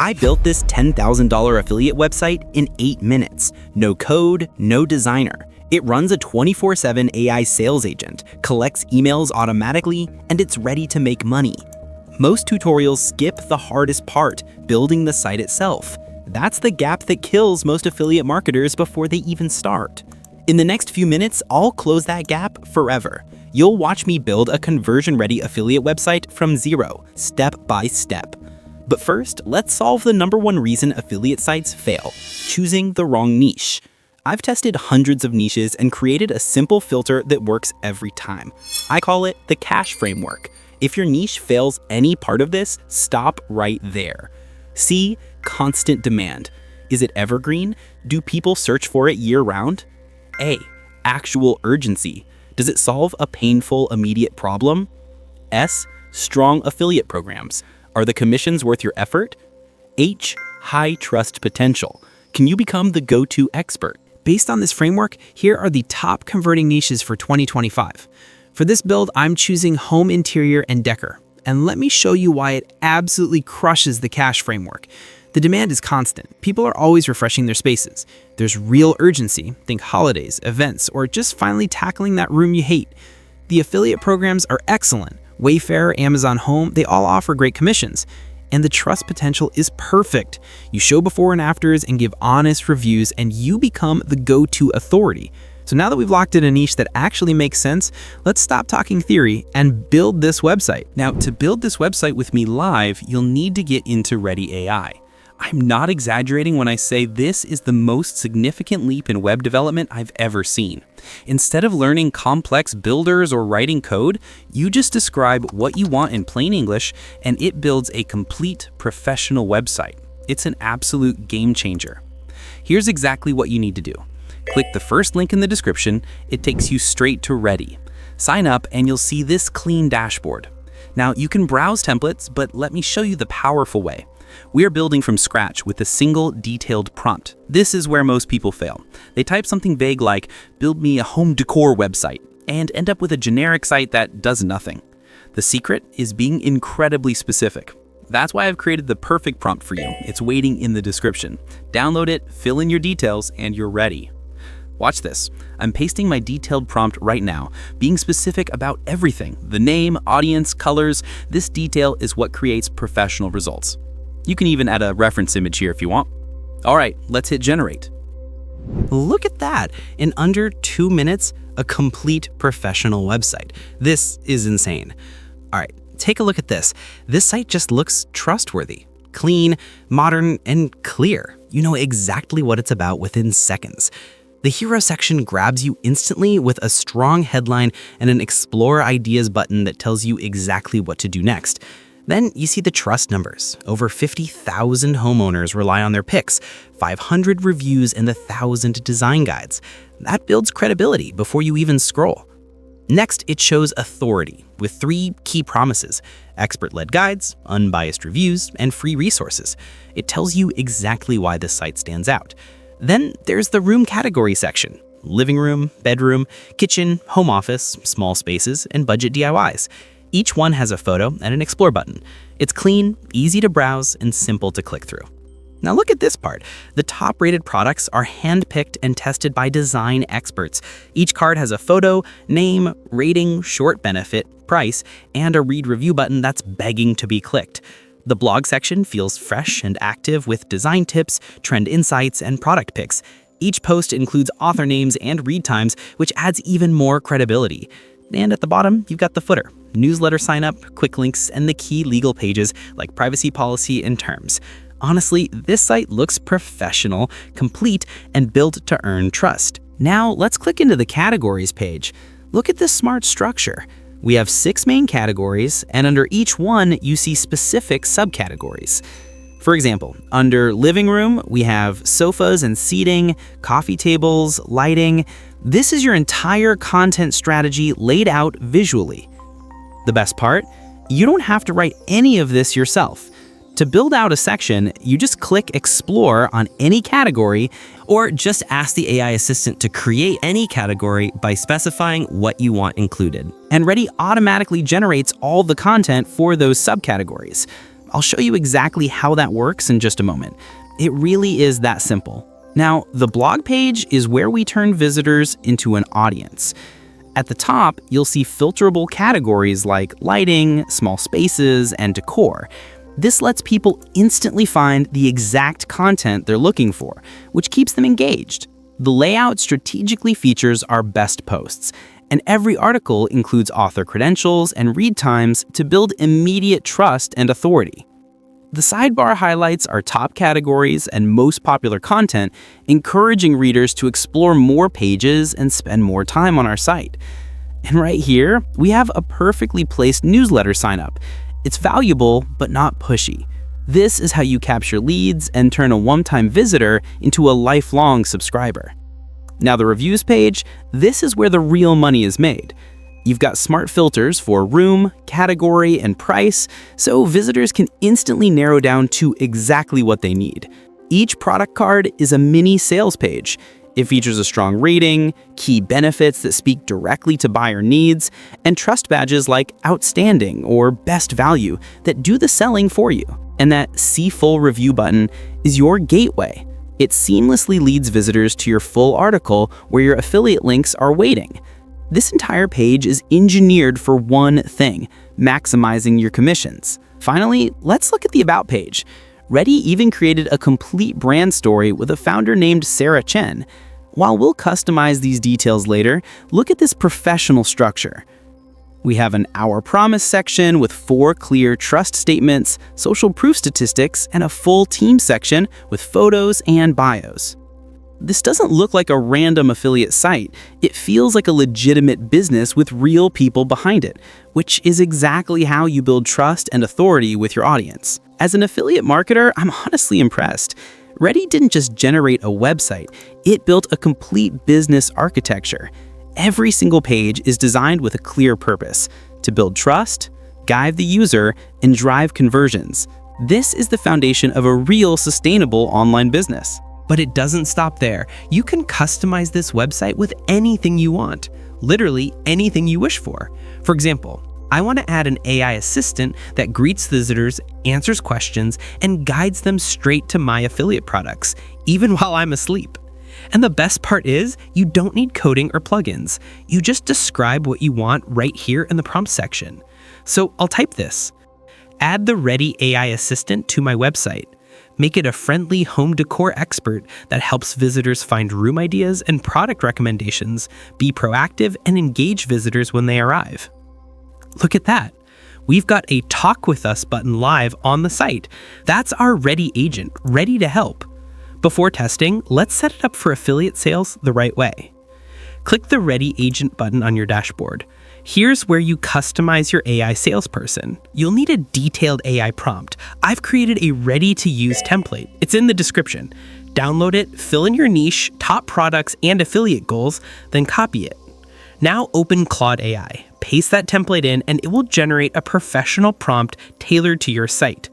I built this $10,000 affiliate website in 8 minutes. No code, no designer. It runs a 24/7 AI sales agent, collects emails automatically, and it's ready to make money. Most tutorials skip the hardest part, building the site itself. That's the gap that kills most affiliate marketers before they even start. In the next few minutes, I'll close that gap forever. You'll watch me build a conversion-ready affiliate website from zero, step by step. But first, let's solve the #1 reason affiliate sites fail: choosing the wrong niche. I've tested hundreds of niches and created a simple filter that works every time. I call it the cash framework. If your niche fails any part of this, stop right there. C, constant demand. Is it evergreen? Do people search for it year-round? A, actual urgency. Does it solve a painful, immediate problem? S, strong affiliate programs. Are the commissions worth your effort? H, high trust potential. Can you become the go-to expert? Based on this framework, here are the top converting niches for 2025. For this build, I'm choosing home interior and decor. And let me show you why it absolutely crushes the cash framework. The demand is constant. People are always refreshing their spaces. There's real urgency, think holidays, events, or just finally tackling that room you hate. The affiliate programs are excellent. Wayfair, Amazon Home, they all offer great commissions. And the trust potential is perfect. You show before and afters and give honest reviews, and you become the go-to authority. So now that we've locked in a niche that actually makes sense, let's stop talking theory and build this website. Now, to build this website with me live, you'll need to get into Ready AI. I'm not exaggerating when I say this is the most significant leap in web development I've ever seen. Instead of learning complex builders or writing code, you just describe what you want in plain English, and it builds a complete professional website. It's an absolute game changer. Here's exactly what you need to do. Click the first link in the description. It takes you straight to Ready. Sign up and you'll see this clean dashboard. Now, you can browse templates, but let me show you the powerful way. We are building from scratch with a single detailed prompt. This is where most people fail. They type something vague like, "Build me a home decor website," and end up with a generic site that does nothing. The secret is being incredibly specific. That's why I've created the perfect prompt for you. It's waiting in the description. Download it, fill in your details, and you're ready. Watch this. I'm pasting my detailed prompt right now, being specific about everything. The name, audience, colors. This detail is what creates professional results. You can even add a reference image here if you want. All right, let's hit generate. Look at that. In under 2 minutes, a complete professional website. This is insane. All right, take a look at this. This site just looks trustworthy, clean, modern, and clear. You know exactly what it's about within seconds. The hero section grabs you instantly with a strong headline and an Explore Ideas button that tells you exactly what to do next. Then you see the trust numbers. Over 50,000 homeowners rely on their picks, 500 reviews, and 1,000 design guides. That builds credibility before you even scroll. Next, it shows authority with 3 key promises: expert-led guides, unbiased reviews, and free resources. It tells you exactly why this site stands out. Then there's the room category section: living room, bedroom, kitchen, home office, small spaces, and budget DIYs. Each one has a photo and an explore button. It's clean, easy to browse, and simple to click through. Now look at this part. The top-rated products are hand-picked and tested by design experts. Each card has a photo, name, rating, short benefit, price, and a read review button that's begging to be clicked. The blog section feels fresh and active with design tips, trend insights, and product picks. Each post includes author names and read times, which adds even more credibility. And at the bottom, you've got the footer: newsletter sign-up, quick links, and the key legal pages like privacy policy and terms. Honestly, this site looks professional, complete, and built to earn trust. Now, let's click into the categories page. Look at this smart structure. We have 6 main categories, and under each one, you see specific subcategories. For example, under living room, we have sofas and seating, coffee tables, lighting. This is your entire content strategy laid out visually. The best part? You don't have to write any of this yourself. To build out a section, you just click Explore on any category, or just ask the AI assistant to create any category by specifying what you want included. And Ready automatically generates all the content for those subcategories. I'll show you exactly how that works in just a moment. It really is that simple. Now, the blog page is where we turn visitors into an audience. At the top, you'll see filterable categories like lighting, small spaces, and decor. This lets people instantly find the exact content they're looking for, which keeps them engaged. The layout strategically features our best posts, and every article includes author credentials and read times to build immediate trust and authority. The sidebar highlights our top categories and most popular content, encouraging readers to explore more pages and spend more time on our site. And right here, we have a perfectly placed newsletter sign-up. It's valuable, but not pushy. This is how you capture leads and turn a one-time visitor into a lifelong subscriber. Now the reviews page, this is where the real money is made. You've got smart filters for room, category, and price, so visitors can instantly narrow down to exactly what they need. Each product card is a mini sales page. It features a strong rating, key benefits that speak directly to buyer needs, and trust badges like Outstanding or Best Value that do the selling for you. And that See Full Review button is your gateway. It seamlessly leads visitors to your full article where your affiliate links are waiting. This entire page is engineered for one thing: maximizing your commissions. Finally, let's look at the About page. Ready even created a complete brand story with a founder named Sarah Chen. While we'll customize these details later, look at this professional structure. We have an Our Promise section with 4 clear trust statements, social proof statistics, and a full team section with photos and bios. This doesn't look like a random affiliate site. It feels like a legitimate business with real people behind it, which is exactly how you build trust and authority with your audience. As an affiliate marketer, I'm honestly impressed. Ready didn't just generate a website, it built a complete business architecture. Every single page is designed with a clear purpose: to build trust, guide the user, and drive conversions. This is the foundation of a real sustainable online business. But it doesn't stop there. You can customize this website with anything you want, literally anything you wish for. For example, I want to add an AI assistant that greets visitors, answers questions, and guides them straight to my affiliate products, even while I'm asleep. And the best part is, you don't need coding or plugins. You just describe what you want right here in the prompt section. So I'll type this: add the Ready AI assistant to my website. Make it a friendly home decor expert that helps visitors find room ideas and product recommendations, be proactive, and engage visitors when they arrive. Look at that. We've got a Talk With Us button live on the site. That's our Ready agent, ready to help. Before testing, let's set it up for affiliate sales the right way. Click the Ready Agent button on your dashboard. Here's where you customize your AI salesperson. You'll need a detailed AI prompt. I've created a ready-to-use template. It's in the description. Download it, fill in your niche, top products, and affiliate goals, then copy it. Now open Claude AI. Paste that template in, and it will generate a professional prompt tailored to your site.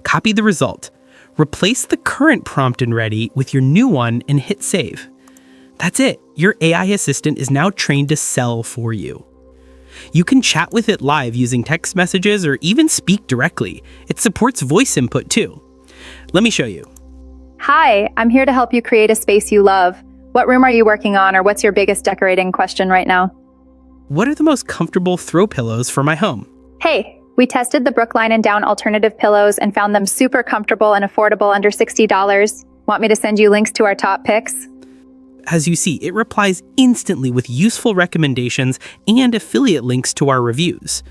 Copy the result. Replace the current prompt in Ready with your new one and hit save. That's it. Your AI assistant is now trained to sell for you. You can chat with it live using text messages or even speak directly. It supports voice input too. Let me show you. Hi, I'm here to help you create a space you love. What room are you working on, or what's your biggest decorating question right now? What are the most comfortable throw pillows for my home? Hey, we tested the Brookline and Down alternative pillows and found them super comfortable and affordable under $60. Want me to send you links to our top picks? As you see, it replies instantly with useful recommendations and affiliate links to our reviews.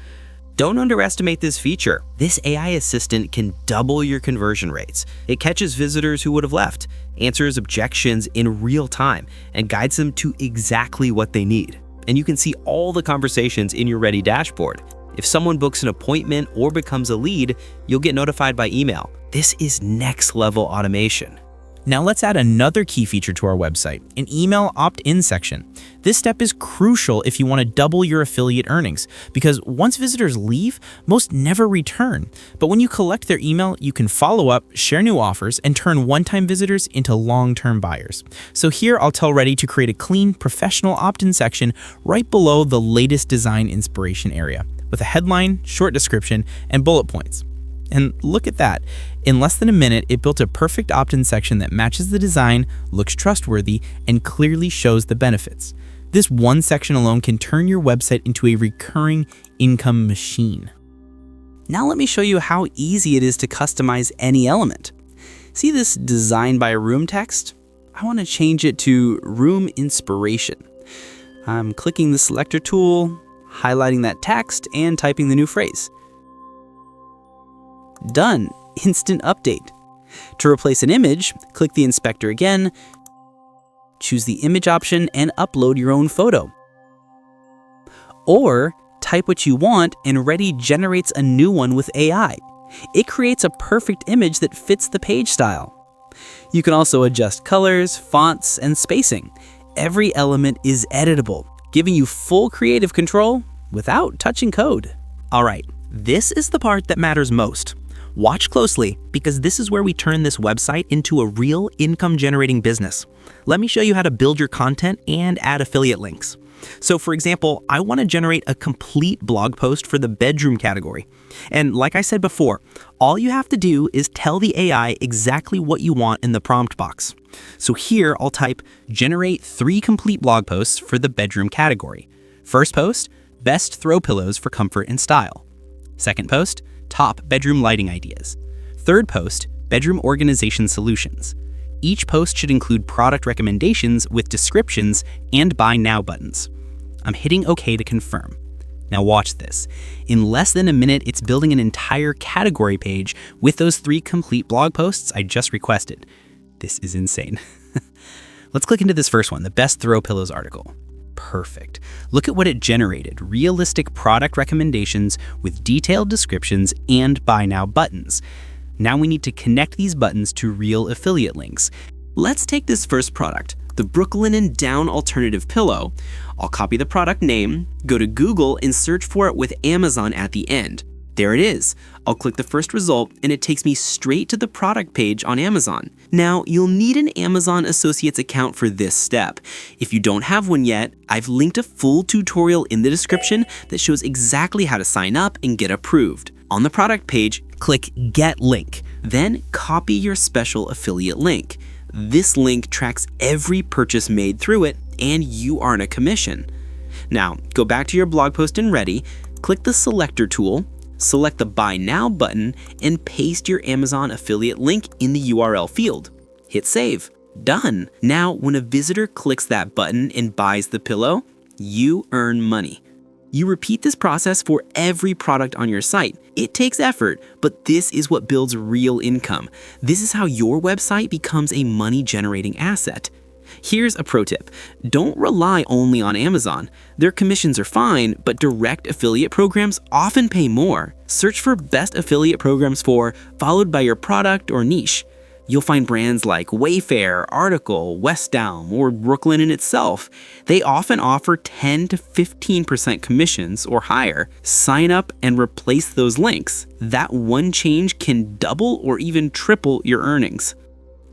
Don't underestimate this feature. This AI assistant can double your conversion rates. It catches visitors who would have left, answers objections in real time, and guides them to exactly what they need. And you can see all the conversations in your Ready dashboard. If someone books an appointment or becomes a lead, you'll get notified by email. This is next level automation. Now let's add another key feature to our website, an email opt-in section. This step is crucial if you want to double your affiliate earnings, because once visitors leave, most never return. But when you collect their email, you can follow up, share new offers, and turn one-time visitors into long-term buyers. So here I'll tell Ready to create a clean, professional opt-in section right below the latest design inspiration area, with a headline, short description, and bullet points. And look at that. In less than a minute, it built a perfect opt-in section that matches the design, looks trustworthy, and clearly shows the benefits. This one section alone can turn your website into a recurring income machine. Now let me show you how easy it is to customize any element. See this design by room text? I want to change it to room inspiration. I'm clicking the selector tool, highlighting that text, and typing the new phrase. Done. Instant update. To replace an image, click the inspector again, choose the image option, and upload your own photo. Or type what you want and Ready generates a new one with AI. It creates a perfect image that fits the page style. You can also adjust colors, fonts, and spacing. Every element is editable, giving you full creative control without touching code. All right, this is the part that matters most. Watch closely, because this is where we turn this website into a real income-generating business. Let me show you how to build your content and add affiliate links. So for example, I want to generate a complete blog post for the bedroom category. And like I said before, all you have to do is tell the AI exactly what you want in the prompt box. So here I'll type, generate 3 complete blog posts for the bedroom category. First post, best throw pillows for comfort and style. Second post, top bedroom lighting ideas. Third post, bedroom organization solutions. Each post should include product recommendations with descriptions and buy now buttons. I'm hitting OK to confirm. Now watch this. In less than a minute, it's building an entire category page with those 3 complete blog posts I just requested. This is insane. Let's click into this first one, the best throw pillows article. Perfect. Look at what it generated. Realistic product recommendations with detailed descriptions and buy now buttons. Now we need to connect these buttons to real affiliate links. Let's take this first product, the Brooklinen Down Alternative Pillow. I'll copy the product name, go to Google and search for it with Amazon at the end. There it is. I'll click the first result and it takes me straight to the product page on Amazon. Now, you'll need an Amazon Associates account for this step. If you don't have one yet, I've linked a full tutorial in the description that shows exactly how to sign up and get approved. On the product page, click Get Link, then copy your special affiliate link. This link tracks every purchase made through it and you earn a commission. Now, go back to your blog post in Ready, click the selector tool, select the Buy Now button, and paste your Amazon affiliate link in the URL field. Hit save. Done. Now, when a visitor clicks that button and buys the pillow, you earn money. You repeat this process for every product on your site. It takes effort, but this is what builds real income. This is how your website becomes a money-generating asset. Here's a pro tip. Don't rely only on Amazon. Their commissions are fine, but direct affiliate programs often pay more. Search for best affiliate programs for, followed by your product or niche. You'll find brands like Wayfair, Article, West Elm, or Brooklinen itself. They often offer 10 to 15% commissions or higher. Sign up and replace those links. That one change can double or even triple your earnings.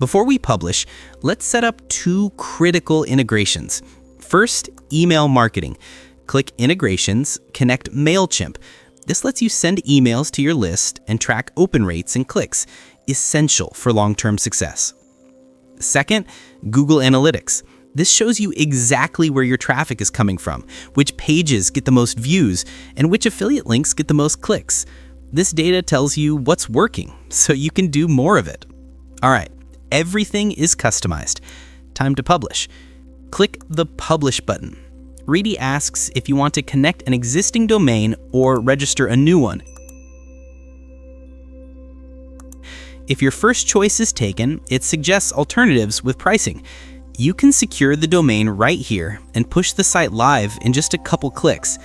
Before we publish, let's set up 2 critical integrations. First, email marketing. Click Integrations, connect MailChimp. This lets you send emails to your list and track open rates and clicks, essential for long-term success. Second, Google Analytics. This shows you exactly where your traffic is coming from, which pages get the most views, and which affiliate links get the most clicks. This data tells you what's working, so you can do more of it. All right. Everything is customized. Time to publish. Click the Publish button. Ready asks if you want to connect an existing domain or register a new one. If your first choice is taken, it suggests alternatives with pricing. You can secure the domain right here and push the site live in just a couple clicks.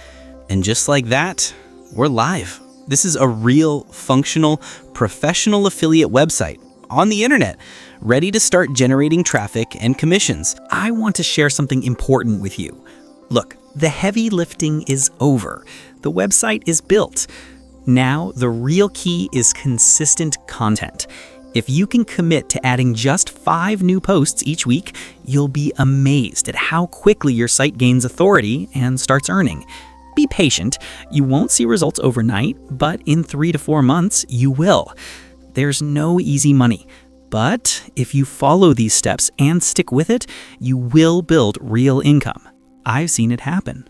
And just like that, we're live. This is a real, functional, professional affiliate website on the internet, ready to start generating traffic and commissions. I want to share something important with you. Look, the heavy lifting is over. The website is built. Now, the real key is consistent content. If you can commit to adding just 5 new posts each week, you'll be amazed at how quickly your site gains authority and starts earning. Be patient. You won't see results overnight, but in 3 to 4 months, you will. There's no easy money. But if you follow these steps and stick with it, you will build real income. I've seen it happen.